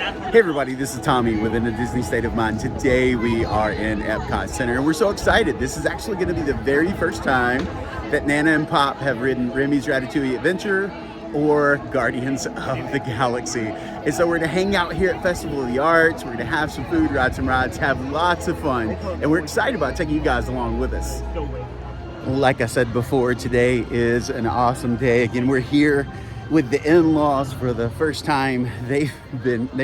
Hey everybody, this is Tommy within the Disney State of Mind. Today we are in Epcot Center and we're so excited. This is actually going to be the very first time that Nana and Pop have ridden Remmy's Ratatouille Adventure or Guardians of the Galaxy. And so we're going to hang out here at Festival of the Arts. We're going to have some food, ride some rides, have lots of fun. And we're excited about taking you guys along with us. Like I said before, today is an awesome day. Again, we're here with the in-laws for the first time. They've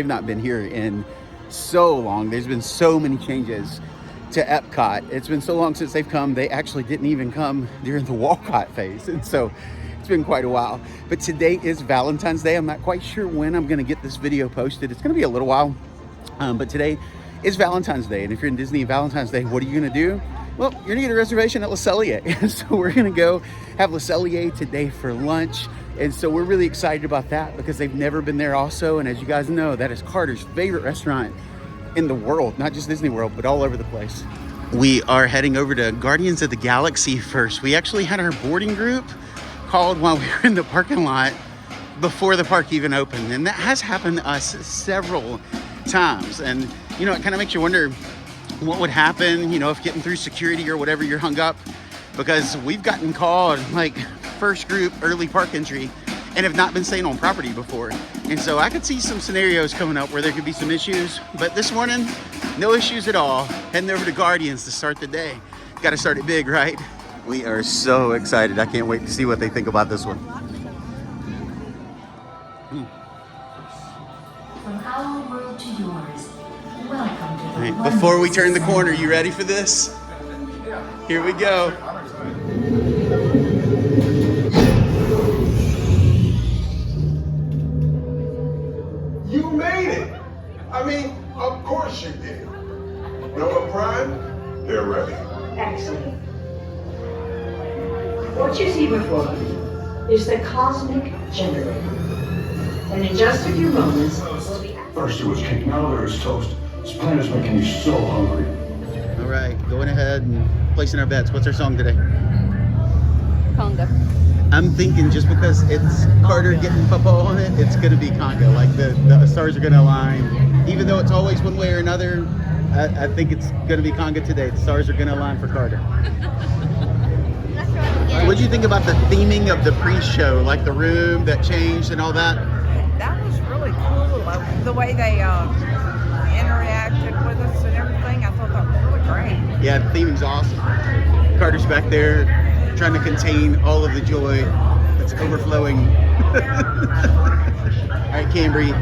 not been here in so long. There's been so many changes to Epcot. It's been so long since they've come. They actually didn't even come during the Walcott phase. And so it's been quite a while. But today is Valentine's Day. I'm not quite sure when I'm gonna get this video posted. It's gonna be a little while. But today is Valentine's Day. And if you're in Disney Valentine's Day, what are you gonna do? Well, you're gonna get a reservation at Cellier. So we're gonna go have Cellier today for lunch. And so we're really excited about that because they've never been there also. And as you guys know, that is Carter's favorite restaurant in the world, not just Disney World, but all over the place. We are heading over to Guardians of the Galaxy first. We actually had our boarding group called while we were in the parking lot before the park even opened. And that has happened to us several times. And, you know, it kind of makes you wonder what would happen, you know, if getting through security or whatever, you're hung up. Because we've gotten called like first group early park entry and have not been staying on property before. And so I could see some scenarios coming up where there could be some issues, but this morning, no issues at all. Heading over to Guardians to start the day. Got to start it big, right? We are so excited. I can't wait to see what they think about this one. From our world to yours, welcome to the Right, before we turn the corner, you ready for this? Here we go. You made it! I mean, of course you did. Nova Prime, they're ready. Excellent. What you see before you is the cosmic generator. And in just a few moments, we'll be... First it was cake, now there's toast. This planet's making me so hungry. All right, going ahead and placing our bets. What's our song today? Conga. I'm thinking just because it's Carter getting Papa on it, it's gonna be Conga. Like the stars are gonna align. Even though it's always one way or another, I think it's gonna be Conga today. The stars are gonna align for Carter. What do you think about the theming of the pre-show? Like the room that changed and all that? That was really cool. The way they interacted with us and everything. I thought that was really great. Yeah, the theming's awesome. Carter's back there trying to contain all of the joy that's overflowing. All right, Cambry,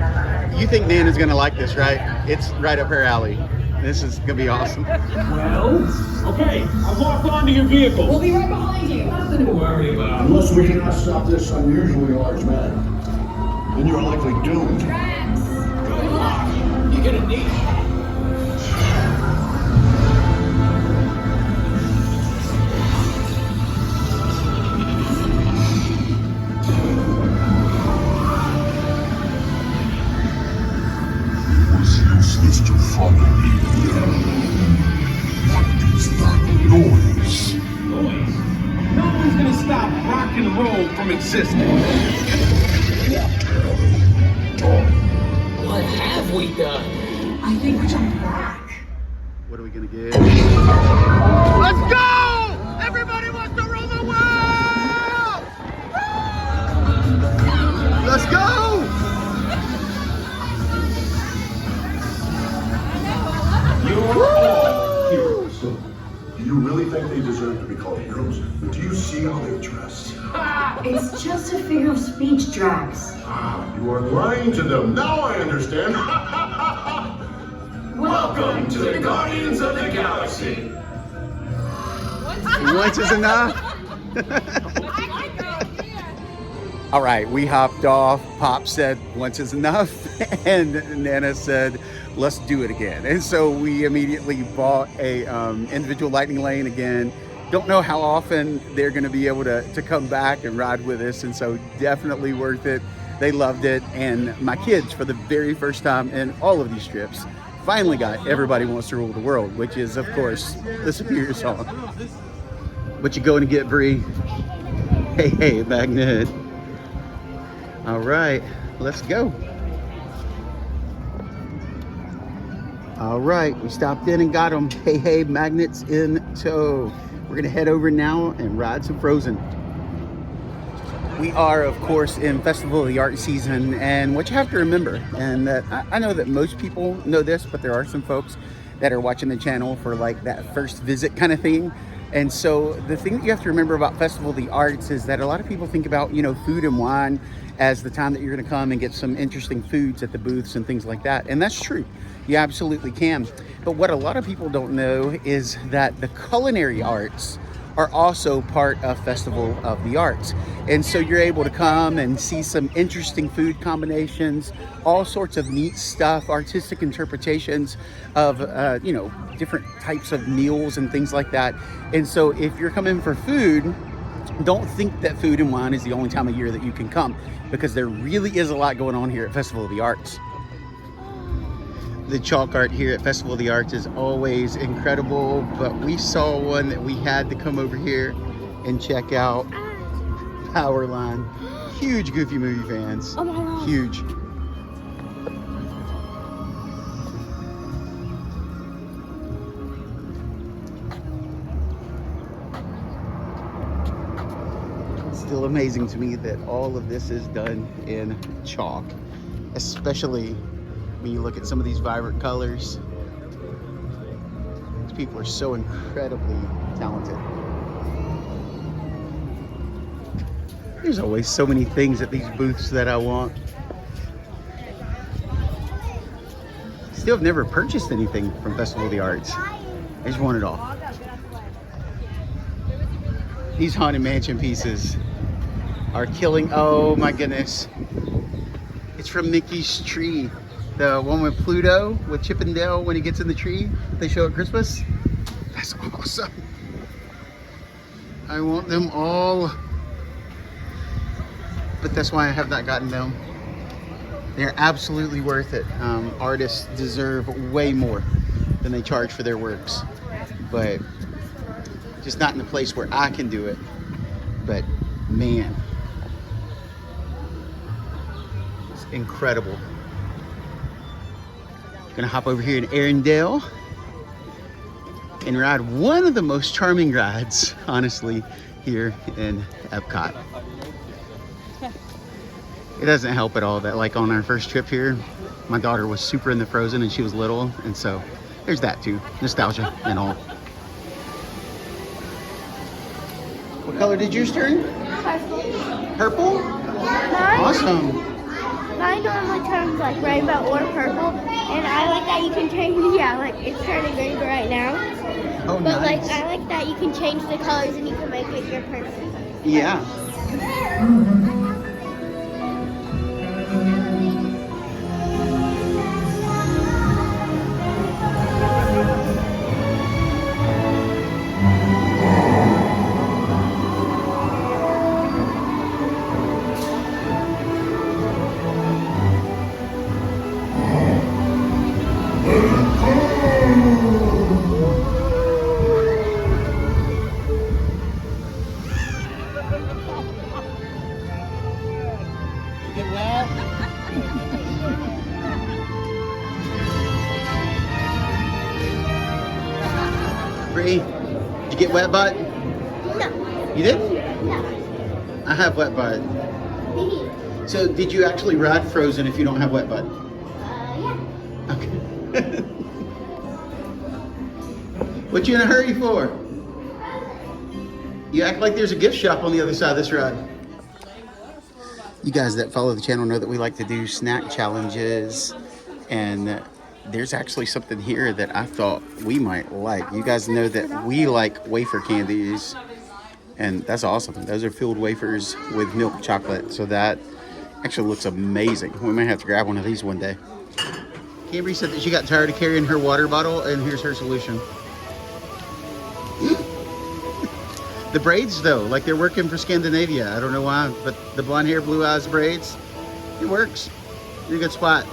you think Nana's gonna like this, right? It's right up her alley. This is gonna be awesome. Well, okay, I've locked onto your vehicle. We'll be right behind you. Nothing to worry about. Unless we cannot stop this unusually large man, then you're likely doomed. Good luck. You're gonna need it. Useless to follow me here. What is that noise? Noise. No one's gonna stop rock and roll from existing. What have we done? I think we jumped back. What are we gonna get? Let's go! Everybody wants to rule the world! Let's go! You're all heroes. Do you really think they deserve to be called heroes? Do you see how they're dressed? It's just a figure of speech, Drax. You are lying to them. Now I understand. Welcome to the Guardians of the Galaxy. Once is enough. All right, we hopped off. Pop said once is enough, and Nana said let's do it again. And so we immediately bought a individual lightning lane again. Don't know how often they're going to be able to come back and ride with us, and so definitely worth it. They loved it, and my kids, for the very first time in all of these trips, finally got Everybody Wants to Rule the World, which is, of course, the superior song. What you going to get, Bree? Hey, Magnet. All right, let's go. All right, we stopped in and got them. Hey, hey, magnets in tow. We're gonna head over now and ride some Frozen. We are, of course, in Festival of the Arts season, and what you have to remember, and that I know that most people know this, but there are some folks that are watching the channel for like that first visit kind of thing. And so the thing that you have to remember about Festival of the Arts is that a lot of people think about, you know, food and wine as the time that you're going to come and get some interesting foods at the booths and things like that. And that's true. You absolutely can. But what a lot of people don't know is that the culinary arts are also part of Festival of the Arts. And so you're able to come and see some interesting food combinations, all sorts of neat stuff, artistic interpretations of, you know, different types of meals and things like that. And so if you're coming for food, don't think that food and wine is the only time of year that you can come, because there really is a lot going on here at Festival of the Arts. The chalk art here at Festival of the Arts is always incredible, but we saw one that we had to come over here and check out. Powerline. Huge Goofy movie fans. Oh my God. Huge. It's still amazing to me that all of this is done in chalk, especially when you look at some of these vibrant colors. These people are so incredibly talented. There's always so many things at these booths that I want. Still have never purchased anything from Festival of the Arts. I just want it all. These Haunted Mansion pieces are killing. Oh my goodness. It's from Mickey's tree. The one with Pluto, with Chip and Dale when he gets in the tree, they show at Christmas. That's awesome. I want them all. But that's why I have not gotten them. They're absolutely worth it. Artists deserve way more than they charge for their works. But just not in a place where I can do it. But man, it's incredible. Gonna hop over here in Arendelle and ride one of the most charming rides, honestly, here in Epcot. It doesn't help at all that, like, on our first trip here, my daughter was super into Frozen and she was little, and so there's that too, nostalgia and all. What color did yours turn? Purple? Awesome. Mine normally turns like rainbow or purple, and I like that you can change. Yeah, like it's turning rainbow right now. Oh, but nice. like I like that you can change the colors and you can make it your purple. Yeah. Bree, did you get wet butt? No. You did? No. I have wet butt. So did you actually ride Frozen if you don't have wet butt? Yeah. Okay. What you in a hurry for? You act like there's a gift shop on the other side of this ride. You guys that follow the channel know that we like to do snack challenges, and there's actually something here that I thought we might like. You guys know that we like wafer candies, and that's awesome. Those are filled wafers with milk chocolate, so that actually looks amazing. We might have to grab one of these one day. Cambry said that she got tired of carrying her water bottle, and here's her solution. The braids though, like they're working for Scandinavia. I don't know why, but the blonde hair, blue eyes braids, it works. You're in a good spot.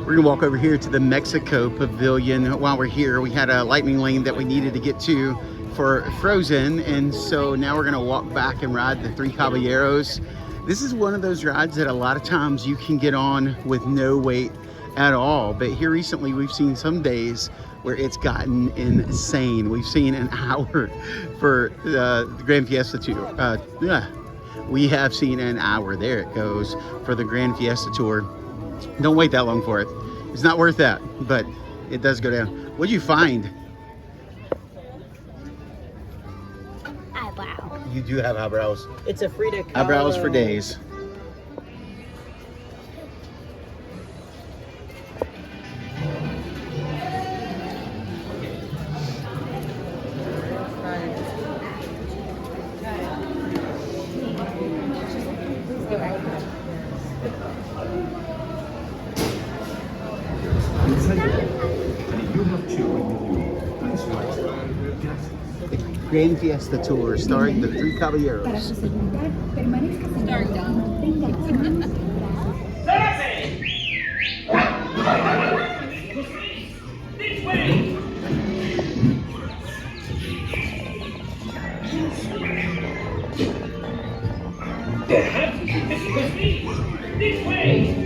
We're gonna walk over here to the Mexico Pavilion. While we're here, we had a lightning lane that we needed to get to for Frozen, and so now we're gonna walk back and ride the Three Caballeros. This is one of those rides that a lot of times you can get on with no wait. at all. But here recently, we've seen some days where it's gotten insane. We've seen an hour for the Grand Fiesta Tour. We have seen an hour. There it goes for the Grand Fiesta Tour. Don't wait that long for it. It's not worth that, but it does go down. What'd you find? Eyebrow. You do have eyebrows. It's a Frida Kahlo. Eyebrows for days. Grand Fiesta Tour starring the Three Caballeros. This way!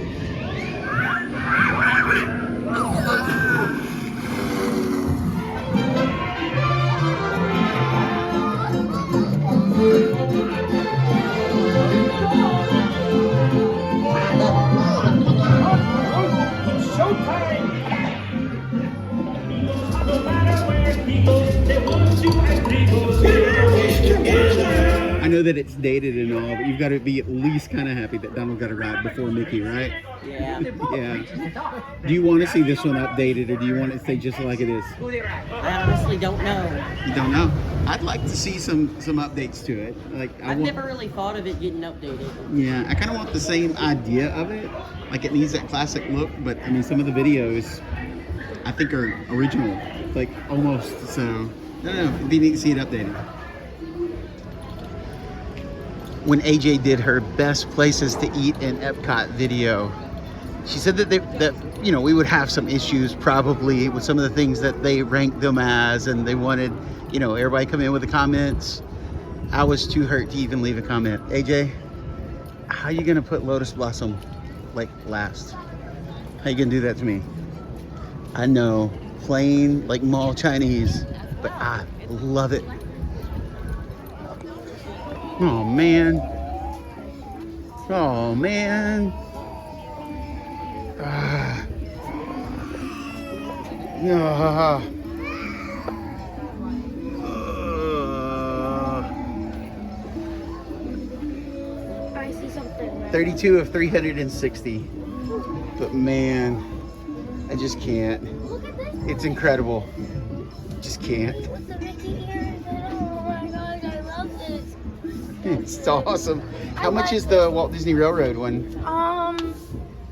I know that it's dated and all, but you've got to be at least kind of happy that Donald got a ride before Mickey, right? Yeah. Yeah. Do you want to see this one updated, or do you want it to stay just like it is? I honestly don't know. You don't know? I'd like to see some updates to it. Like I've never really thought of it getting updated. Yeah, I kind of want the same idea of it. Like it needs that classic look, but I mean, some of the videos I think are original, like almost. So I don't know. It'd be neat to see it updated. When AJ did her best places to eat in Epcot video, she said that you know, we would have some issues probably with some of the things that they ranked them as, and they wanted, you know, everybody come in with the comments. I was too hurt to even leave a comment. AJ, how you gonna put Lotus Blossom like last? How you gonna do that to me? I know, plain like mall Chinese, but I love it. Oh man. Oh man. Ah. I see something. 32 of 360. But man, I just can't. Look at this. It's incredible. Just can't. With the Mickey ears. Oh my gosh, I love this. It's awesome. How much is the Walt Disney Railroad one?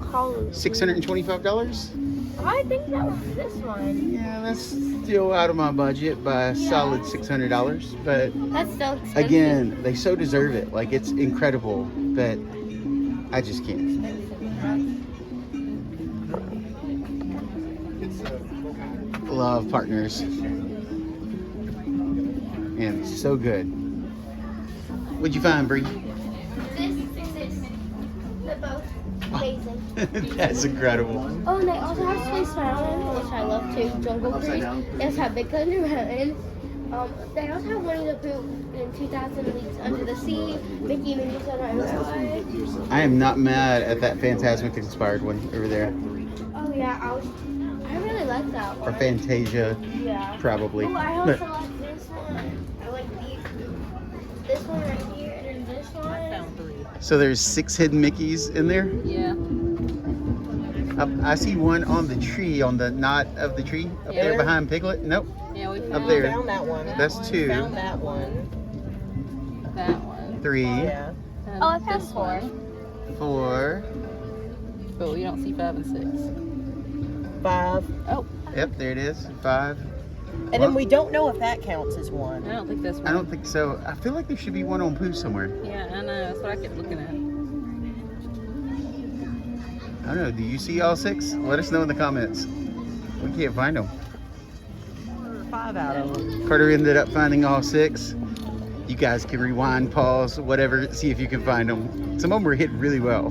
$625? I think that was this one. Yeah, that's still out of my budget by a solid $600. But That's so expensive. again, they so deserve it. Like, it's incredible, but I just can't. Love Partners. And it's so good. What'd you find, Bree? This. They're both amazing. That's incredible. Oh, and they also have Space Mountain, which I love too. Jungle Upside Cruise. down. They also have Big Thunder Mountain. They also have Winnie the Pooh in 2000 Leagues Under the Sea. Mickey and Minnie's on Railway. I am not mad at that Fantasmic inspired one over there. Oh yeah, I really like that one. Or Fantasia, Yeah. probably. Oh, I But also like this one. I like this one right here, and then this one. so there's 6 hidden Mickeys in there. Yeah. I see one on the tree, on the knot of the tree up there behind Piglet. Nope. Yeah, we Up found there. Found that one. That's 2. Found that one. that one. 3, Yeah. And Oh, I found this 4. one. 4. But we don't see 5 and 6. 5. Oh, Yep, there it is. 5. And then we don't know if that counts as one. I don't think that's one. I don't think so. I feel like there should be one on Pooh somewhere. Yeah, I know. That's what I kept looking at. I don't know. Do you see all 6? Let us know in the comments. We can't find them. 5 out of them. Carter ended up finding all 6. You guys can rewind, pause, whatever, see if you can find them. Some of them were hidden really well.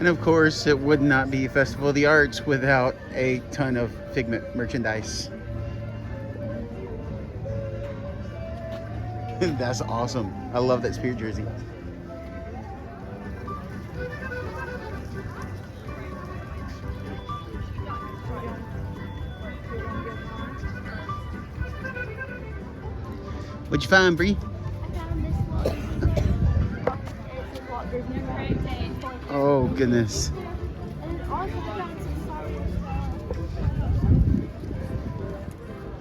And of course, it would not be Festival of the Arts without a ton of Figment merchandise. That's awesome. I love that Spirit jersey. What'd you find, Bree? I found this one. It's a Walt Disney World. Oh, goodness. And also I found some Star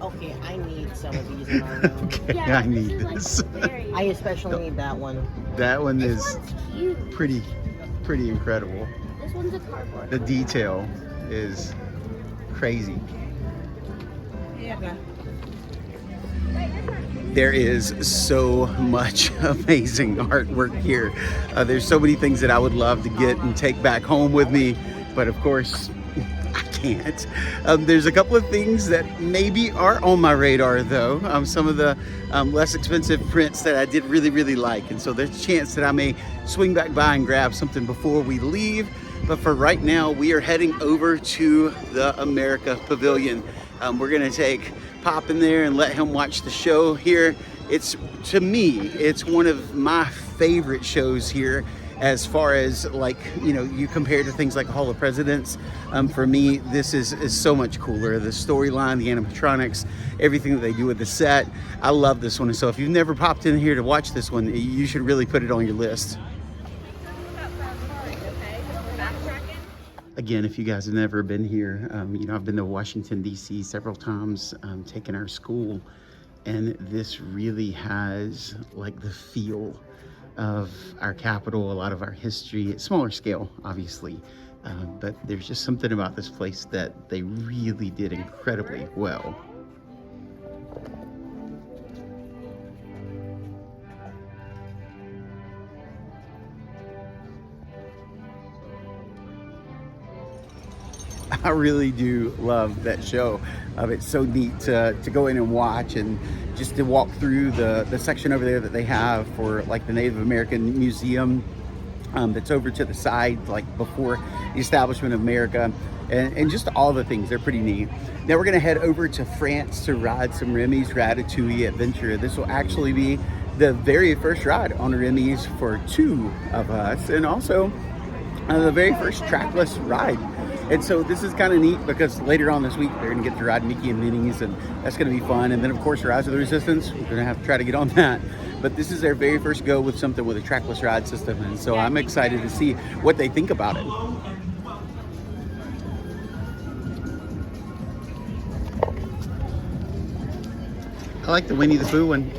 Wars. Okay, I need some of these in my room. Okay, Yeah, I need is, like, this. very- I especially need that one. That one This is one's cute. pretty incredible. This one's a cardboard. The detail is crazy. Yeah. There is so much amazing artwork here. There's so many things that I would love to get and take back home with me, but of course, I can't. There's a couple of things that maybe are on my radar though. Some of the less expensive prints that I did really like, and so there's a chance that I may swing back by and grab something before we leave. But for right now, we are heading over to the America Pavilion. We're gonna take Pop in there and let him watch the show here. To me, it's one of my favorite shows here as far as, like, you know, you compare to things like Hall of Presidents. For me, this is so much cooler. The storyline, the animatronics, everything that they do with the set. I love this one. And so if you've never popped in here to watch this one, you should really put it on your list. Again, if you guys have never been here, you know, I've been to Washington, D.C. several times, taking our school, and this really has like the feel of our capital, a lot of our history, smaller scale, obviously, but there's just something about this place that they really did incredibly well. I really do love that show. It's so neat to go in and watch, and just to walk through the section over there that they have for like the Native American Museum that's over to the side, like before the establishment of America, and just all the things. They're pretty neat. Now we're gonna head over to France to ride some Remy's Ratatouille adventure. This will actually be the very first ride on Remy's for two of us, and also the very first trackless ride. And so this is kind of neat because later on this week, they're gonna get to ride Mickey and Minnie's, and that's gonna be fun. And then of course, Rise of the Resistance, we're gonna have to try to get on that. But this is their very first go with something with a trackless ride system. And so I'm excited to see what they think about it. I like the Winnie the Pooh one.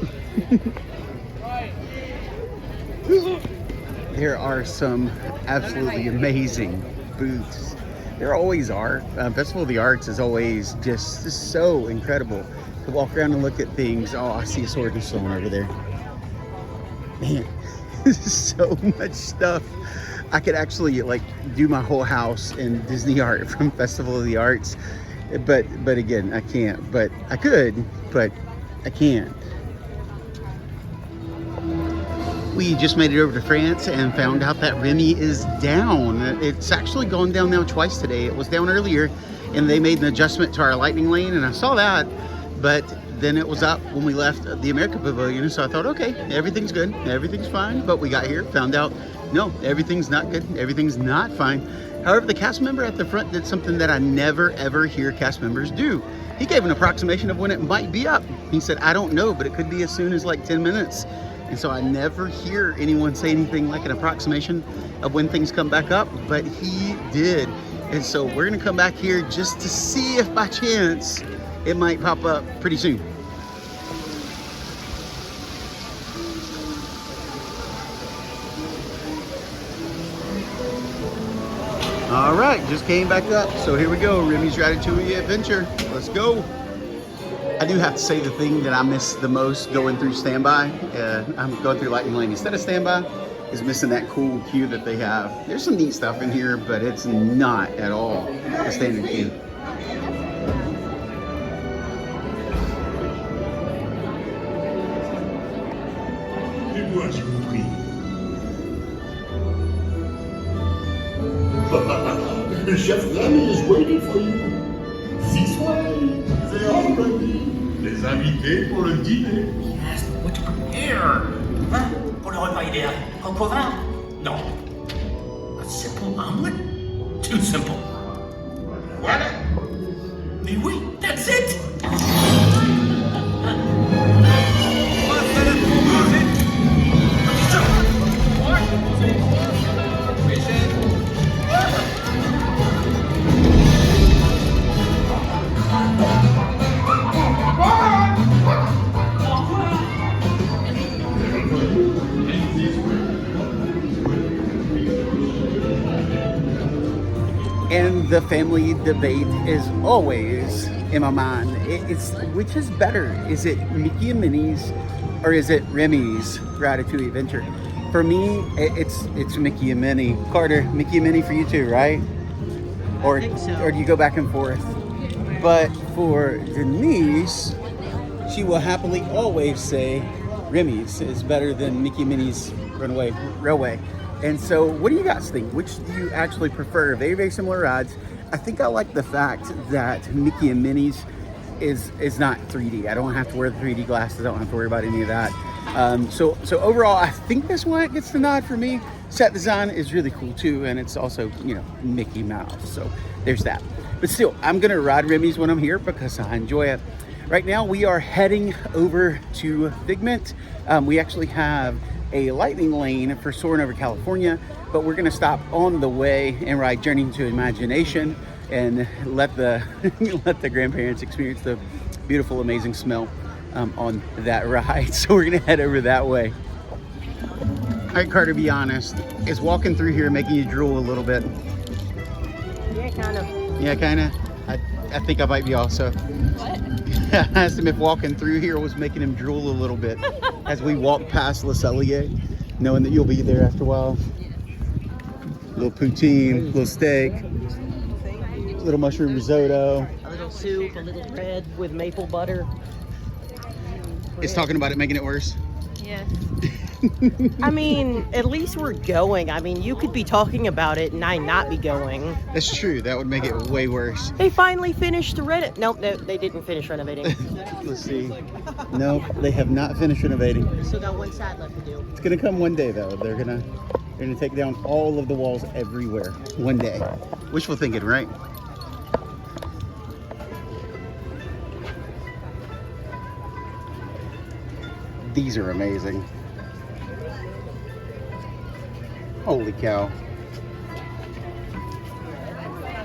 There are some absolutely amazing booths. There always are. Festival of the Arts is always just so incredible to walk around and look at things. Oh, I see a Sword and Stone over there. Man, so much stuff. I could actually like do my whole house in Disney art from Festival of the Arts, but again, I can't. But I could, but I can't. We just made it over to France and found out that Remy is down. It's actually gone down now twice today. It was down earlier and they made an adjustment to our lightning lane, and I saw that, but then it was up when we left the America Pavilion. So I thought, okay, everything's good, everything's fine. But we got here, found out, no, everything's not good, everything's not fine. However, the cast member at the front did something that I never ever hear cast members do. He gave an approximation of when it might be up. He said, I don't know, but it could be as soon as like 10 minutes. And so I never hear anyone say anything like an approximation of when things come back up, but he did. And so we're gonna come back here just to see if by chance it might pop up pretty soon. All right, just came back up. So here we go, Remy's Ratatouille adventure. Let's go. I do have to say the thing that I miss the most going through standby, I'm going through Lightning Lane instead of standby, is missing that cool queue that they have. There's some neat stuff in here, but it's not at all a standard queue. Chef Remmy is waiting for you. This way. They are ready. Les invités pour le dîner. Yes, but what to prepare? Hein? Pour le repas idéal. Coq au vin? No. A simple omelet? Too simple. What? Mais oui, that's it! And the family debate is always in my mind. It's which is better? Is it Mickey and Minnie's or is it Remy's Ratatouille Adventure? For me, it's Mickey and Minnie. Carter, Mickey and Minnie for you too, right? Or I think so. or do you go back and forth? But for Denise, she will happily always say Remy's is better than Mickey and Minnie's Runaway Railway. And so, what do you guys think? Which do you actually prefer? Very, very similar rides. I think I like the fact that Mickey and Minnie's is not 3D. I don't have to wear the 3D glasses. I don't have to worry about any of that. So overall, I think this one gets the nod for me. Set design is really cool too, and it's also, you know, Mickey Mouse. So there's that. But still, I'm gonna ride Remy's when I'm here because I enjoy it. Right now, we are heading over to Figment. We actually have a lightning lane for Soarin' Over California, but we're gonna stop on the way and ride Journey to Imagination and let the let the grandparents experience the beautiful, amazing smell on that ride. So we're gonna head over that way. All right, Carter, be honest. Is walking through here making you drool a little bit? Yeah, kind of. Yeah, kind of. I think I might be also. What? I asked him if walking through here was making him drool a little bit as we walk past Cellier, knowing that you'll be there after a while. Little poutine, little steak, little mushroom risotto. A little soup, a little bread with maple butter. It's talking about it making it worse. Yes. I mean, at least we're going. I mean, you could be talking about it and I not be going. That's true. That would make it way worse. They finally finished the Reddit. Nope, no, they didn't finish renovating. Let's see. Nope, they have not finished renovating. Still got one side left to do. It's gonna come one day though. They're gonna take down all of the walls everywhere one day. Wishful thinking, right? These are amazing. Holy cow.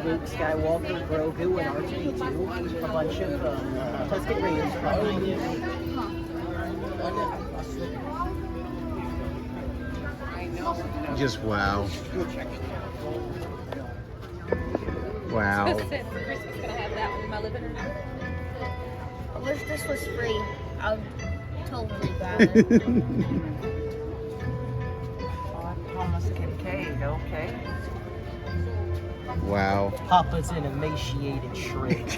Luke Skywalker, Grogu, and R2-D2. A bunch of Tusken Raiders behind it. Just wow. Wow. For Christmas, gonna have that one in my living room. I wish this was free. I would totally grab it. Thomas Kincaid, okay. Wow. Papa's an emaciated shrimp.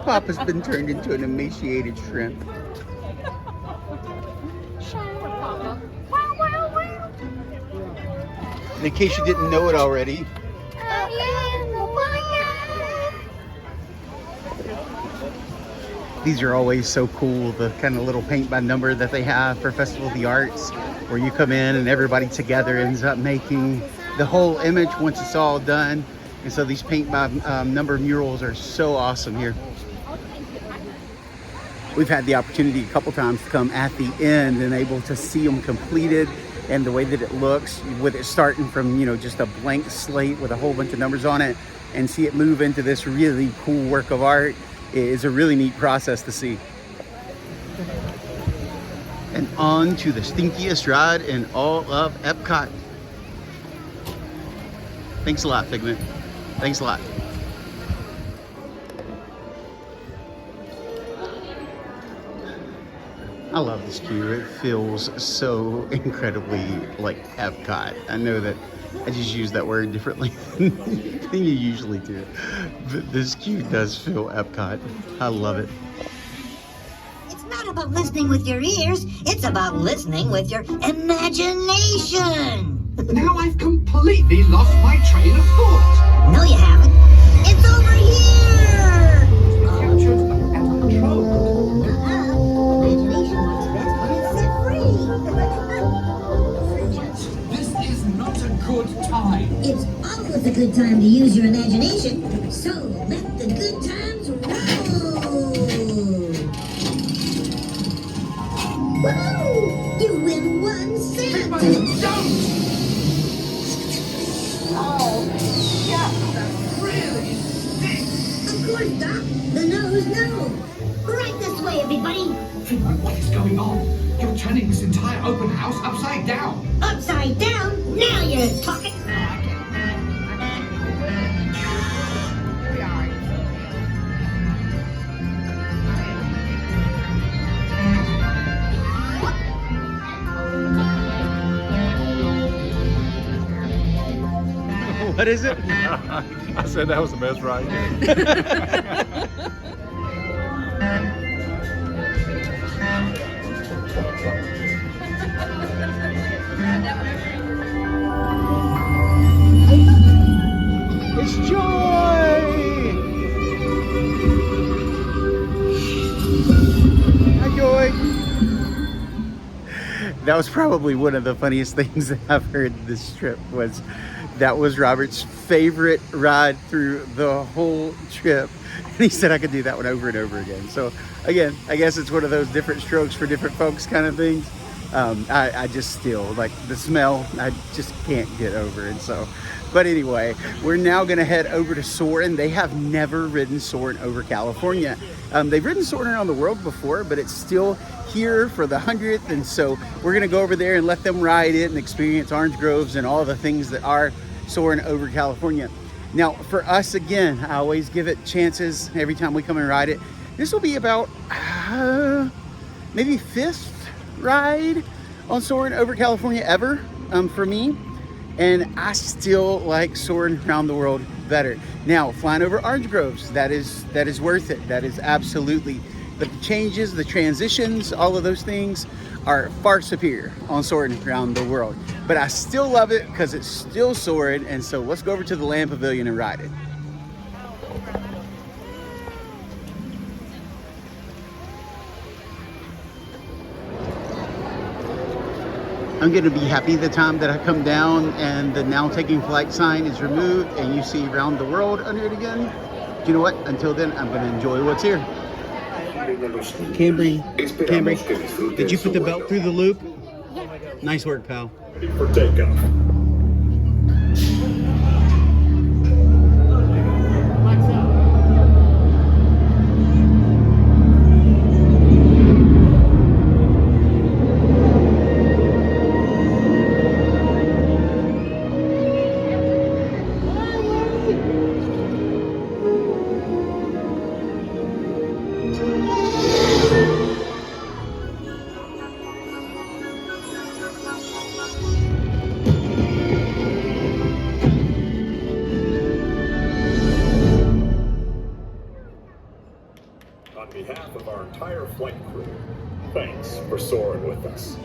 Papa's been turned into an emaciated shrimp. In case you didn't know it already, these are always so cool, the kind of little paint by number that they have for Festival of the Arts, where you come in and everybody together ends up making the whole image once it's all done. And so these paint by number murals are so awesome here. We've had the opportunity a couple times to come at the end and able to see them completed, and the way that it looks with it starting from, you know, just a blank slate with a whole bunch of numbers on it and see it move into this really cool work of art is a really neat process to see. And on to the stinkiest ride in all of Epcot. Thanks a lot, Figment. Thanks a lot. I love this queue. It feels so incredibly like Epcot. I know that I just use that word differently than you usually do, but this queue does feel Epcot. I love it. It's not about listening with your ears, it's about listening with your imagination. Now I've completely lost my train of thought. No, you haven't. It's over here! Captured and controlled. Imagination works best when it's set free. This is not a good time. It's always a good time to use your imagination. So let the good times roll. Woo! You win 1 cent. But don't! Oh, yeah, that really stinks. Of course, Doc. The nose knows. Right this way, everybody. What is going on? You're turning this entire open house upside down. Upside down? Now you're talking. What is it? I said that was the best ride It's Joy! Hi, Joy. That was probably one of the funniest things that I've heard this trip was that was Robert's favorite ride through the whole trip. And he said I could do that one over and over again. So again, I guess it's one of those different strokes for different folks kind of things. I just still like the smell, I just can't get over. And so, but anyway, we're now gonna head over to Soarin'. They have never ridden Soarin' over California. They've ridden Soarin' around the world before, but it's still here for the 100th. And so we're gonna go over there and let them ride it and experience orange groves and all the things that are Soarin' over California. Now for us, again, I always give it chances every time we come and ride it. This will be about maybe 5th ride on Soarin' over California ever for me. And I still like Soarin' around the world better. Now, flying over orange groves, that is worth it. That is absolutely, but the changes, the transitions, all of those things are far superior on Soarin' around the world. But I still love it because it's still Soarin'. And so let's go over to the Land Pavilion and ride it. I'm going to be happy the time that I come down and the now taking flight sign is removed and you see round the world under it again. Do you know what? Until then, I'm going to enjoy what's here. Cambry, did you put the belt through the loop? Yeah. Nice work, pal. for takeoff. On behalf of our entire flight crew, thanks for soaring with us.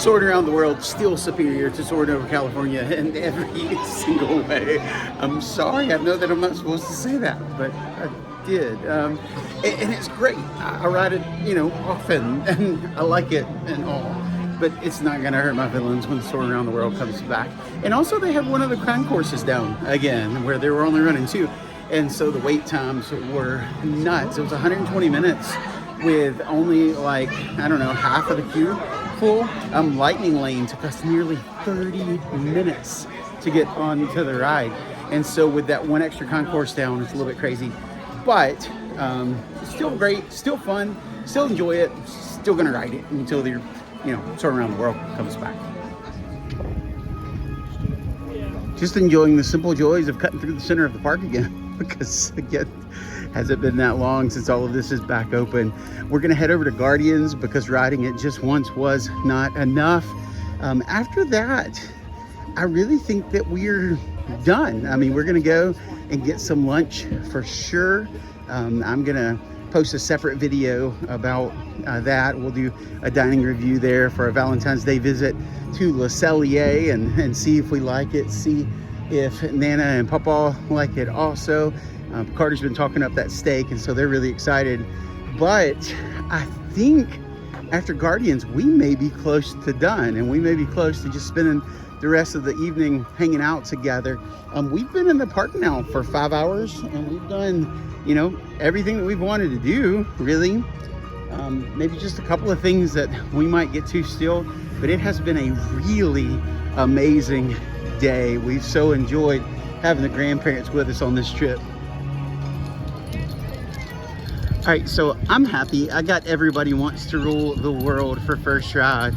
Soaring around the world, still superior to soaring over California in every single way. I'm sorry, I know that I'm not supposed to say that, but I did. And it's great. I ride it, often, and I like it and all. But it's not gonna hurt my feelings when Soaring Around the World comes back. And also they have one of the concourses down again, where they were only running 2. And so the wait times were nuts. It was 120 minutes with only half of the queue full. Lightning Lane took us nearly 30 minutes to get onto the ride. And so with that one extra concourse down, it's a little bit crazy, but still great, still fun, still enjoy it, still gonna ride it until the Soaring Around the World comes back. Just enjoying the simple joys of cutting through the center of the park again. Because again, hasn't been that long since all of this is back open. We're gonna head over to Guardians because riding it just once was not enough. After that, I really think that we're done. I mean, we're gonna go and get some lunch for sure. I'm gonna post a separate video about that. We'll do a dining review there for a Valentine's Day visit to Cellier and see if we like it, see if Nana and Papa like it also. Carter's been talking up that steak, and so they're really excited. But I think after Guardians, we may be close to done, and we may be close to just spending the rest of the evening hanging out together. We've been in the park now for 5 hours, and we've done, you know, everything that we've wanted to do, really. Maybe just a couple of things that we might get to still, but it has been a really amazing day. We've so enjoyed having the grandparents with us on this trip. All right, so I'm happy. I got Everybody Wants to Rule the World for first ride.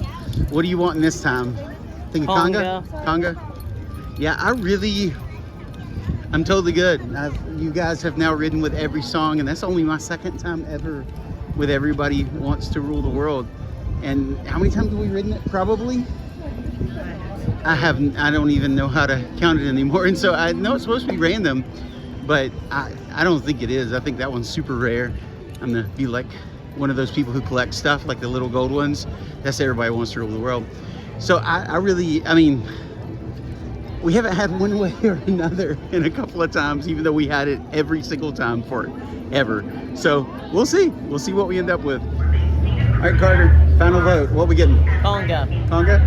What do you want this time? Think of Conga? Conga? Yeah, I'm totally good. You guys have now ridden with every song, and that's only my second time ever with Everybody Wants to Rule the World. And how many times have we ridden it? Probably? I don't even know how to count it anymore. And so I know it's supposed to be random, but I don't think it is. I think that one's super rare. I'm gonna be like one of those people who collect stuff, like the little gold ones. That's Everybody Wants to Rule the World. So I mean, we haven't had one way or another in a couple of times, even though we had it every single time forever. So we'll see. We'll see what we end up with. All right, Carter, final vote. What we getting? Conga. Conga?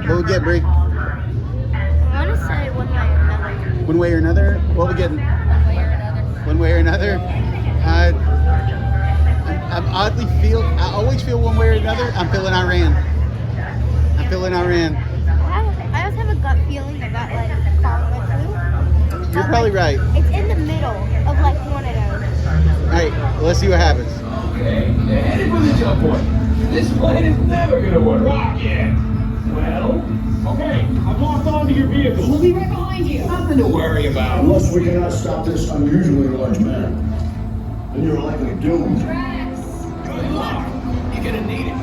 What we get, Bree? I want to say one way or another. One way or another? What we getting? One way or another. I always feel one way or another. I'm feeling Iran. I also have a gut feeling about like Conga too. You're probably right. It's in the middle of like one of those. All right, let's see what happens. Okay, headed for the jump point. This plan is never gonna work. Rocket! Well, okay, I've locked onto your vehicle. We'll be right behind you. Nothing to worry about. Unless we cannot stop this unusually large man, then you're likely doomed. Good luck. You're gonna need it.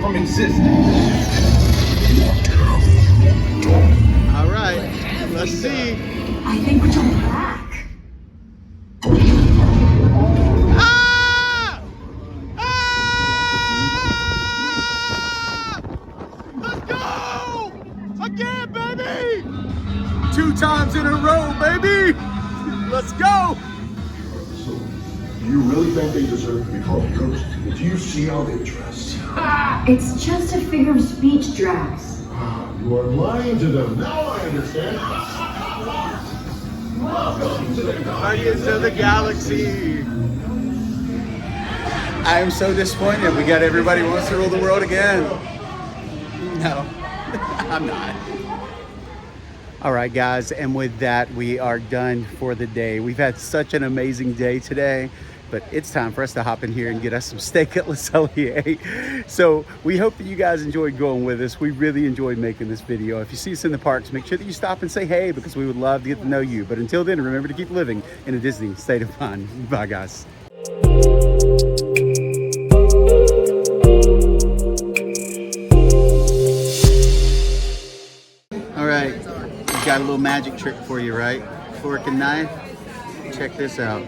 From existing. All right, let's see. I think we're going back. Ah! Ah! Let's go! Again, baby! 2 times in a row, baby! Let's go! So, do you really think they deserve to be called heroes? Do you see how they dress? It's just a figure of speech, Drax. You are lying to them. Now I understand. Welcome to the Guardians of the Galaxy. I am so disappointed. We got Everybody Wants to Rule the World again. No, I'm not. All right, guys, and with that, we are done for the day. We've had such an amazing day today, but it's time for us to hop in here and get us some steak at Cellier. So we hope that you guys enjoyed going with us. We really enjoyed making this video. If you see us in the parks, make sure that you stop and say hey, because we would love to get to know you. But until then, remember to keep living in a Disney state of mind. Bye, guys. All right, we've got a little magic trick for you, right? Fork and knife. Check this out.